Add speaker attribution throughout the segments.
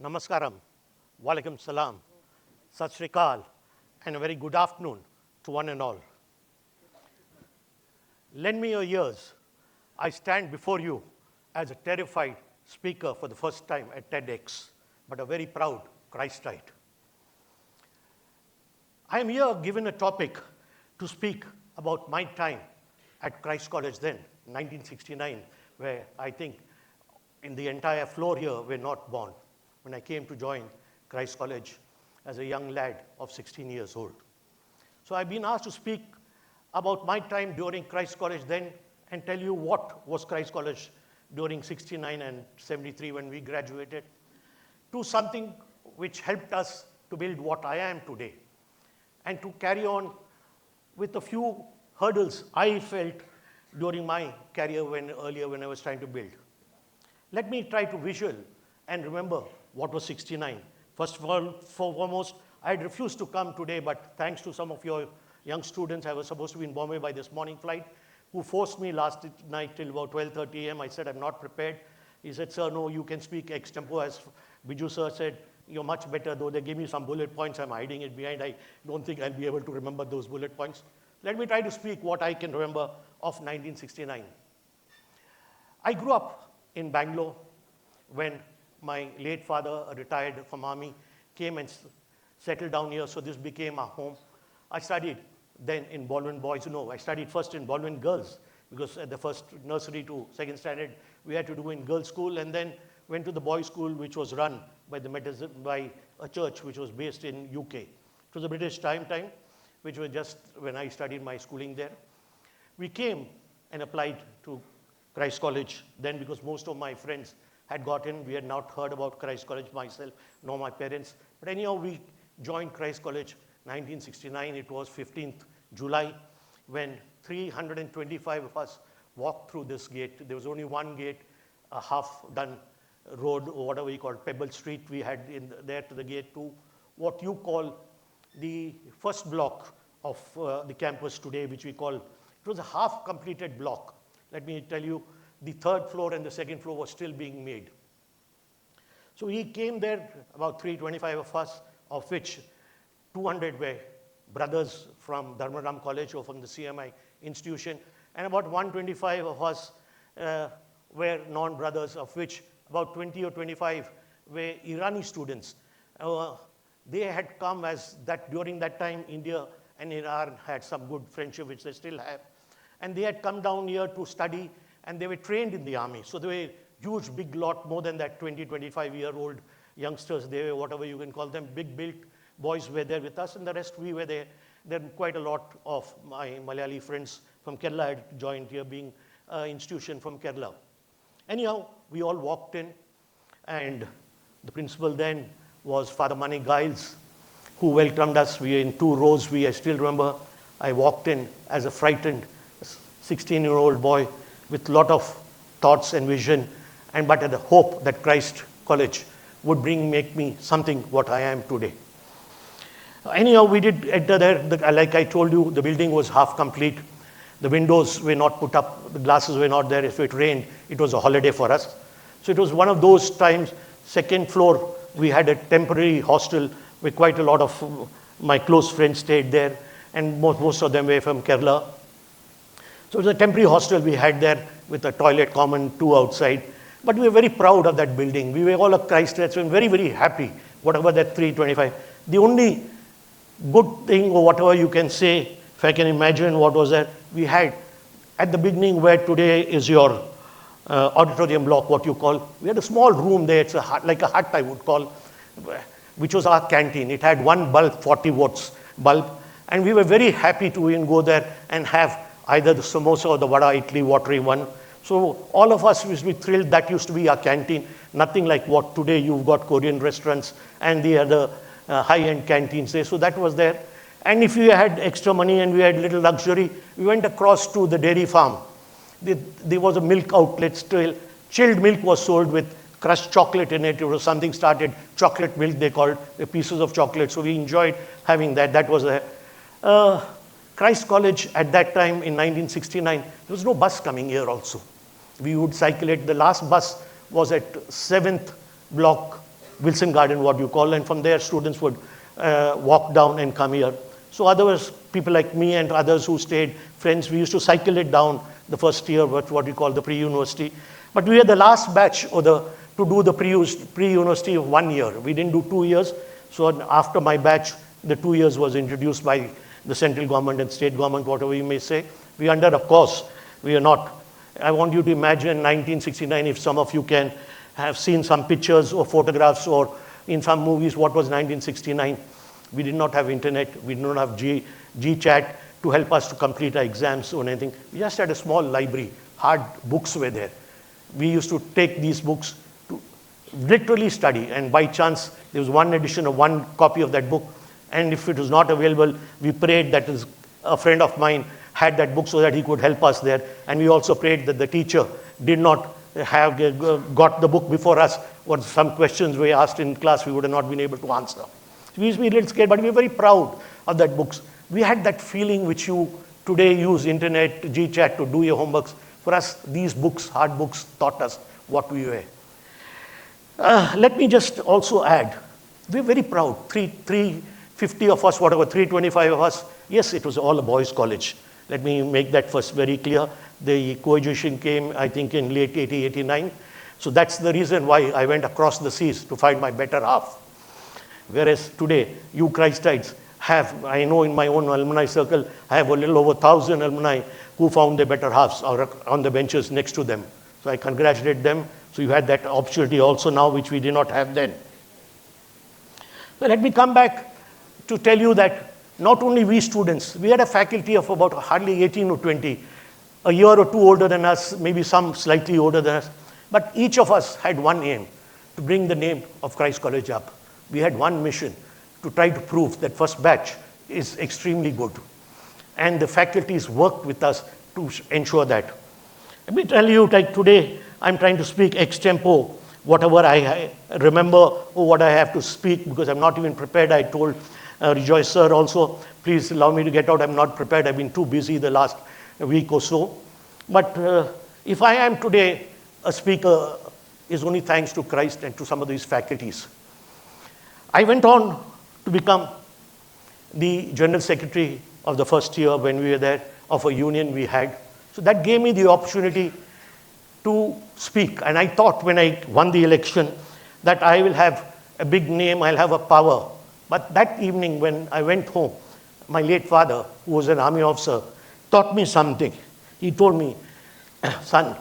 Speaker 1: Namaskaram, Walaikum Salam, Sat Sri Akal, and a very good afternoon to one and all. Lend me your ears. I stand before you as a terrified speaker for the first time at TEDx, but a very proud Christite. I am here given a topic to speak about my time at Christ College then, 1969, where I think in the entire floor here were not born when I came to join Christ College as a young lad of 16 years old. So I've been asked to speak about my time during Christ College then and tell you what was Christ College during 69 and 73 when we graduated, to something which helped us to build what I am today, and to carry on with a few hurdles I felt during my career earlier when I was trying to build. Let me try to visual and remember what was 69. First of all, foremost, I had refused to come today, but thanks to some of your young students, I was supposed to be in Bombay by this morning flight, who forced me last night till about 12:30 a.m. I said, I'm not prepared. He said, sir, no, you can speak ex tempo. As Biju sir said, you're much better, though they gave me some bullet points. I'm hiding it behind. I don't think I'll be able to remember those bullet points. Let me try to speak what I can remember of 1969. I grew up in Bangalore when my late father, retired from army, came and settled down here, so this became our home. I studied then in Baldwin Boys. No, I studied first in Baldwin Girls, because at the first nursery to second standard, we had to do in girls' school, and then went to the boys' school, which was run by by a church which was based in UK. It was a British time, which was just when I studied my schooling there. We came and applied to Christ College then, because most of my friends had got in. We had not heard about Christ College myself, nor my parents. But anyhow, we joined Christ College 1969. It was 15th July when 325 of us walked through this gate. There was only one gate, a half-done road, or whatever you call Pebble Street. We had in there to the gate to what you call the first block of the campus today, which we call, it was a half-completed block. Let me tell you, the third floor and the second floor was still being made. So we came there, about 325 of us, of which 200 were brothers from Dharmaram College or from the CMI institution, and about 125 of us were non-brothers, of which about 20 or 25 were Irani students. They had come as that during that time, India and Iran had some good friendship, which they still have. And they had come down here to study, and they were trained in the army. So they were huge, big lot, more than that 20, 25-year-old youngsters. They were whatever you can call them, big built boys were there with us, and the rest we were there. Then quite a lot of my Malayali friends from Kerala had joined here, being an institution from Kerala. Anyhow, we all walked in, and the principal then was Father Mani Giles, who welcomed us. We were in two rows. I still remember I walked in as a frightened 16-year-old boy with a lot of thoughts and vision, but the hope that Christ College would make me something what I am today. Anyhow, we did enter there. Like I told you, the building was half complete. The windows were not put up. The glasses were not there. If it rained, it was a holiday for us. So it was one of those times. Second floor, we had a temporary hostel where quite a lot of my close friends stayed there, and most of them were from Kerala. So it was a temporary hostel we had there with a toilet common, two outside. But we were very proud of that building. We were all a Christians and very, very happy, whatever that 325. The only good thing, or whatever you can say, if I can imagine what was there, we had at the beginning where today is your auditorium block, what you call, we had a small room there, it's a hut, like a hut I would call, which was our canteen. It had one bulb, 40 watts bulb, and we were very happy to even go there and have either the samosa or the vada idli watery one. So all of us used to be thrilled. That used to be our canteen. Nothing like what today you've got Korean restaurants and the other high-end canteens there. So that was there. And if we had extra money and we had little luxury, we went across to the dairy farm. There was a milk outlet still. Chilled milk was sold with crushed chocolate in it. It was something started, chocolate milk they called, the pieces of chocolate. So we enjoyed having that. That was there. Christ College at that time in 1969, there was no bus coming here also. We would cycle it. The last bus was at 7th block Wilson Garden, what you call, and from there students would walk down and come here. So others, people like me and others who stayed, friends, we used to cycle it down the first year, what we call the pre-university. But we were the last batch to do the pre-university of 1 year. We didn't do 2 years. So after my batch, the 2 years was introduced by the central government and state government, whatever you may say. We are under a course. We are not. I want you to imagine 1969, if some of you can have seen some pictures or photographs or in some movies, what was 1969. We did not have internet. We did not have G-chat to help us to complete our exams or anything. We just had a small library. Hard books were there. We used to take these books to literally study. And by chance, there was one edition of one copy of that book. And if it was not available, we prayed that a friend of mine had that book so that he could help us there. And we also prayed that the teacher did not have got the book before us, or some questions we asked in class we would have not been able to answer. We used to be a little scared, but we were very proud of that books. We had that feeling which you today use internet, G-chat to do your homeworks. For us, these books, hard books, taught us what we were. Let me just also add, we're very proud. 350 of us, whatever, 325 of us. Yes, it was all a boys' college. Let me make that first very clear. The coeducation came, I think, in late 80, 89. So that's the reason why I went across the seas to find my better half. Whereas today, you Christites have, I know in my own alumni circle, I have a little over 1,000 alumni who found their better halves or on the benches next to them. So I congratulate them. So you had that opportunity also now, which we did not have then. So let me come back to tell you that not only we students, we had a faculty of about hardly 18 or 20, a year or two older than us, maybe some slightly older than us. But each of us had one aim, to bring the name of Christ College up. We had one mission, to try to prove that first batch is extremely good. And the faculties worked with us to ensure that. Let me tell you, like today, I'm trying to speak ex tempo, whatever I remember or what I have to speak, because I'm not even prepared. I told Rejoice sir also, please allow me to get out. I'm not prepared. I've been too busy the last week or so. But if I am today a speaker, is only thanks to Christ and to some of these faculties. I went on to become the General Secretary of the first year when we were there, of a union we had. So that gave me the opportunity to speak. And I thought when I won the election that I will have a big name, I'll have a power. But that evening when I went home, my late father, who was an army officer, taught me something. He told me, son,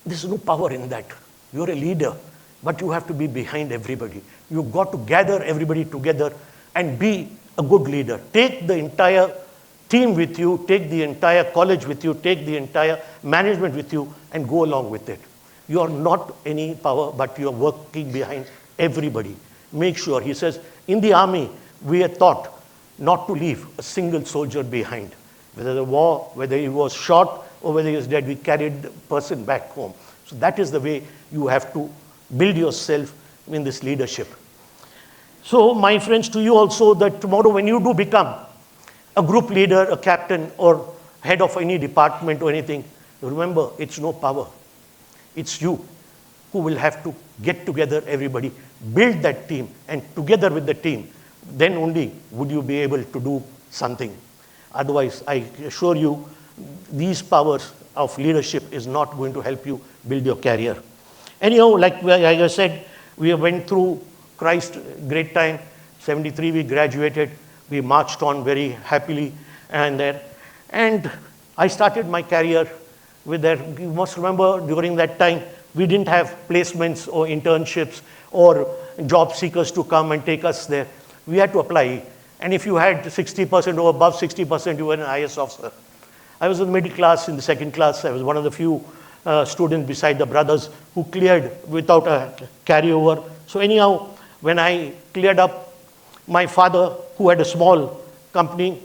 Speaker 1: there's no power in that. You're a leader, but you have to be behind everybody. You've got to gather everybody together and be a good leader. Take the entire team with you, take the entire college with you, take the entire management with you, and go along with it. You are not any power, but you are working behind everybody. Make sure, he says, in the army, we are taught not to leave a single soldier behind. Whether the war, whether he was shot, or whether he was dead, we carried the person back home. So that is the way you have to build yourself in this leadership. So my friends, to you also, that tomorrow when you do become a group leader, a captain, or head of any department or anything, remember, it's no power. It's you who will have to get together everybody, build that team, and together with the team, then only would you be able to do something. Otherwise, I assure you, these powers of leadership is not going to help you build your career. Anyhow, like I said, we went through Christ, great time. 73, we graduated. We marched on very happily. And I started my career with that. You must remember, during that time, we didn't have placements or internships or job seekers to come and take us there. We had to apply. And if you had 60% or above 60%, you were an IS officer. I was in the middle class, in the second class. I was one of the few students beside the brothers who cleared without a carryover. So anyhow, when I cleared up, my father, who had a small company,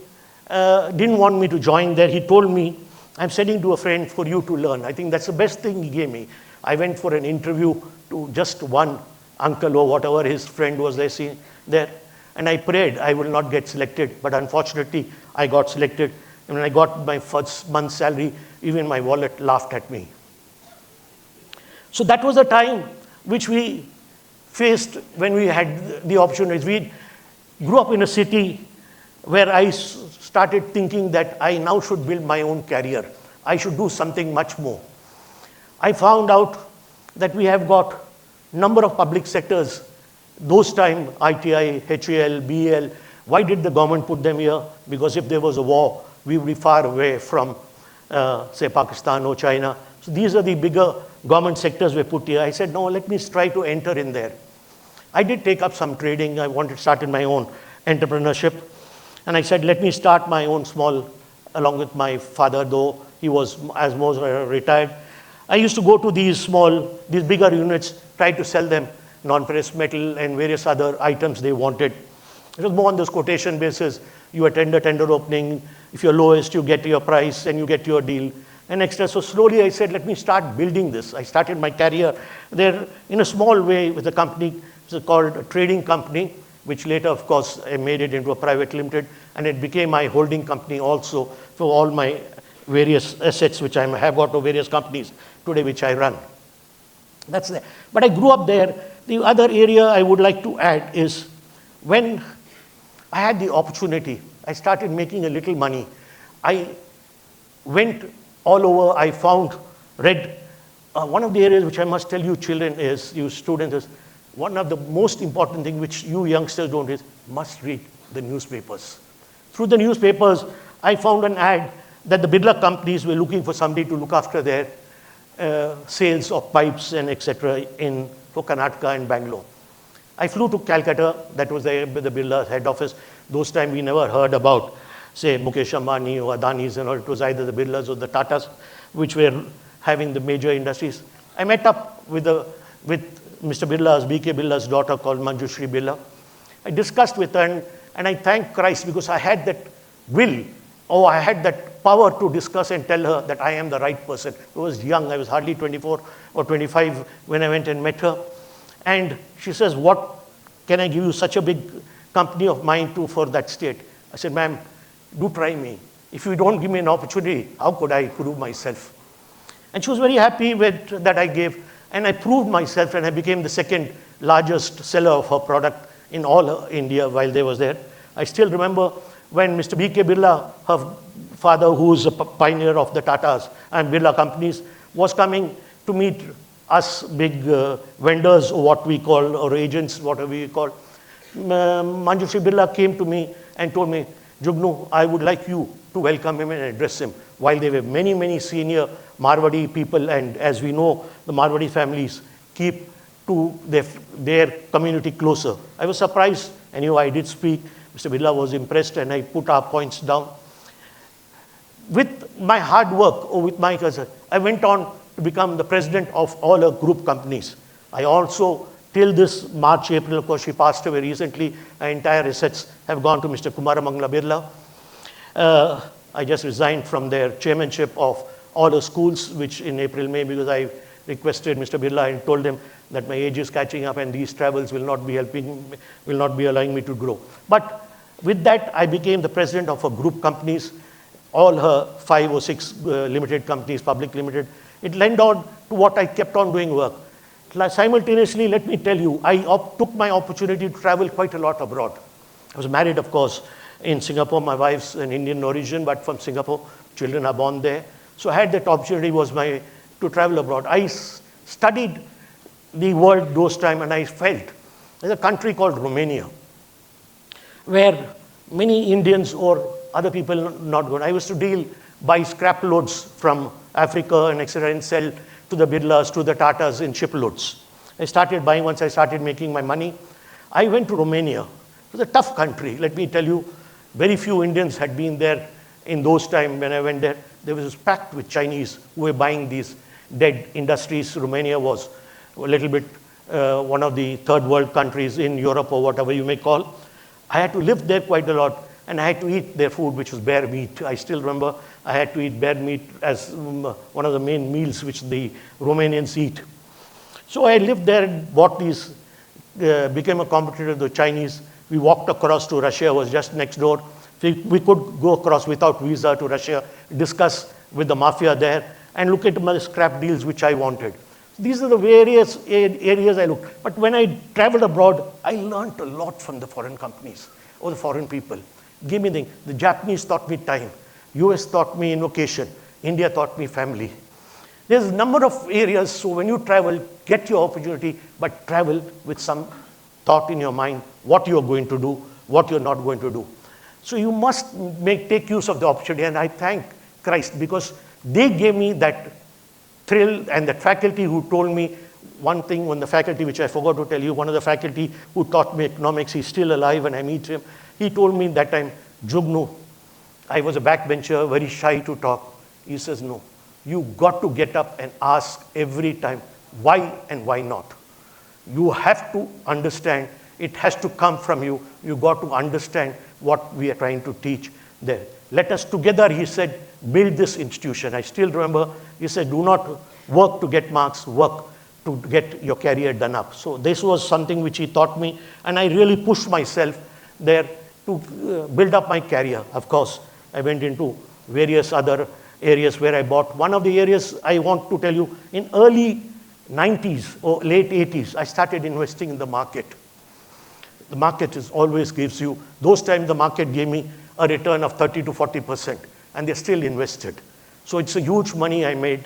Speaker 1: didn't want me to join there. He told me, I'm sending to a friend for you to learn. I think that's the best thing he gave me. I went for an interview to just one uncle or whatever his friend was there. And I prayed I will not get selected. But unfortunately, I got selected. And when I got my first month's salary, even my wallet laughed at me. So that was the time which we faced when we had the opportunities. We grew up in a city where I started thinking that I now should build my own career. I should do something much more. I found out that we have got number of public sectors. Those time, ITI, HAL, BEL. Why did the government put them here? Because if there was a war, we would be far away from, say, Pakistan or China. So these are the bigger government sectors we put here. I said, no, let me try to enter in there. I did take up some trading. I wanted to start in my own entrepreneurship. And I said, let me start my own small, along with my father, though he was as most retired. I used to go to these bigger units, try to sell them non-ferrous metal and various other items they wanted. It was more on this quotation basis. You attend a tender opening. If you're lowest, you get your price and you get your deal and extra. So slowly I said, let me start building this. I started my career there in a small way with a company called a trading company, which later, of course, I made it into a private limited, and it became my holding company also for all my various assets, which I have got to various companies today, which I run. That's there. But I grew up there. The other area I would like to add is when I had the opportunity, I started making a little money. I went all over. I read. One of the areas which I must tell you children is, you students, is one of the most important things which you youngsters don't is must read the newspapers. Through the newspapers, I found an ad that the Birla companies were looking for somebody to look after their sales of pipes and etc. for Karnataka and Bangalore. I flew to Calcutta. That was the Birla head office. Those times we never heard about, say, Mukesh Ambani or Adani's and all. It was either the Birlas or the Tatas, which were having the major industries. I met up with Mr. Birla's, B.K. Birla's daughter called Manjushri Birla. I discussed with her and I thanked Christ because I had that will, or I had that power to discuss and tell her that I am the right person. I was young. I was hardly 24 or 25 when I went and met her. And she says, what can I give you such a big company of mine for that state? I said, ma'am, do try me. If you don't give me an opportunity, how could I prove myself? And she was very happy with that I gave. And I proved myself and I became the second largest seller of her product in all India while they was there. I still remember when Mr. B.K. Birla, her father, who is a pioneer of the Tatas and Birla companies, was coming to meet us big vendors, or what we call, or agents, whatever we call. Manjushri Birla came to me and told me, Jugnu, I would like you to welcome him and address him. While there were many, many senior Marwadi people, and as we know, the Marwadi families keep to their community closer. I was surprised. Anyway, I did speak. Mr. Birla was impressed, and I put our points down. With my hard work, or with my cousin, I went on to become the president of all our group companies. I also, till this March, April, of course, she passed away recently, our entire assets have gone to Mr. Kumaramangala Birla. I just resigned from their chairmanship of all the schools, which in April, May, because I requested Mr. Birla and told him that my age is catching up and these travels will not be allowing me to grow. But with that, I became the president of a group companies, all her 5 or 6 limited companies, public limited. It led on to what I kept on doing work. Simultaneously, let me tell you, I took my opportunity to travel quite a lot abroad. I was married, of course, in Singapore. My wife's an Indian origin, but from Singapore. Children are born there. So I had that opportunity to travel abroad. I studied the world those times, and I felt there's a country called Romania, where many Indians or other people not good. I used to buy scrap loads from Africa and etc. and sell to the Birlas, to the Tatas in shiploads. I started buying once I started making my money. I went to Romania. It was a tough country, let me tell you. Very few Indians had been there in those times when I went there. There was packed with Chinese who were buying these dead industries. Romania was a little bit one of the third world countries in Europe or whatever you may call. I had to live there quite a lot, and I had to eat their food, which was bear meat. I still remember I had to eat bear meat as one of the main meals which the Romanians eat. So I lived there and bought these, became a competitor to the Chinese. We walked across to Russia, was just next door. We could go across without visa to Russia, discuss with the mafia there, and look at my scrap deals which I wanted. These are the various areas I looked. But when I traveled abroad, I learned a lot from the foreign companies or the foreign people. Give me the Japanese taught me time. US taught me invocation. India taught me family. There's a number of areas, so when you travel, get your opportunity, but travel with some thought in your mind, what you're going to do, what you're not going to do. So you must take use of the opportunity, and I thank Christ because they gave me that thrill, and that faculty who told me one thing, the faculty which I forgot to tell you, one of the faculty who taught me economics, he's still alive and I meet him. He told me that time, Jugnu, I was a backbencher, very shy to talk. He says, no, you got to get up and ask every time, why and why not? You have to understand, it has to come from you. You got to understand what we are trying to teach there. Let us together, he said, build this institution. I still remember, he said, do not work to get marks, work to get your career done up. So this was something which he taught me, and I really pushed myself there to build up my career. Of course, I went into various other areas where I bought. One of the areas I want to tell you, in early 90s or late 80s, I started investing in the market. The market always gives you, those times the market gave me a return of 30 to 40%, and they're still invested. So it's a huge money I made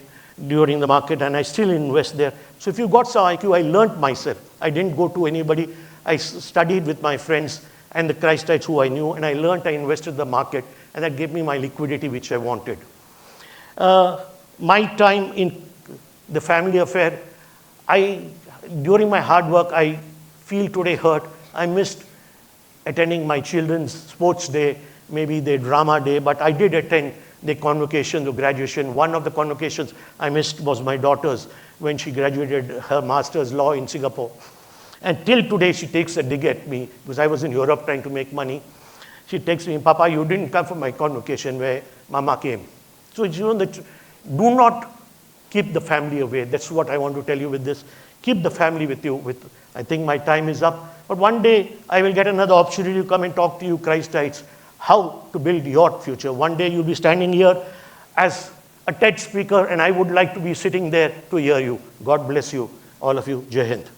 Speaker 1: during the market, and I still invest there. So if you got some IQ, I learned myself. I didn't go to anybody. I studied with my friends and the Christites who I knew, and I learned, I invested in the market, and that gave me my liquidity which I wanted. My time in the family affair, during my hard work, I feel today hurt. I missed attending my children's sports day, maybe their drama day, but I did attend the convocation of graduation. One of the convocations I missed was my daughter's when she graduated her master's law in Singapore. And till today, she takes a dig at me because I was in Europe trying to make money. She takes me, Papa, you didn't come for my convocation where Mama came. So you know that do not keep the family away. That's what I want to tell you with this. Keep the family with you. I think my time is up. But one day, I will get another opportunity to come and talk to you Christites, how to build your future. One day, you'll be standing here as a TED speaker, and I would like to be sitting there to hear you. God bless you, all of you. Jai Hind.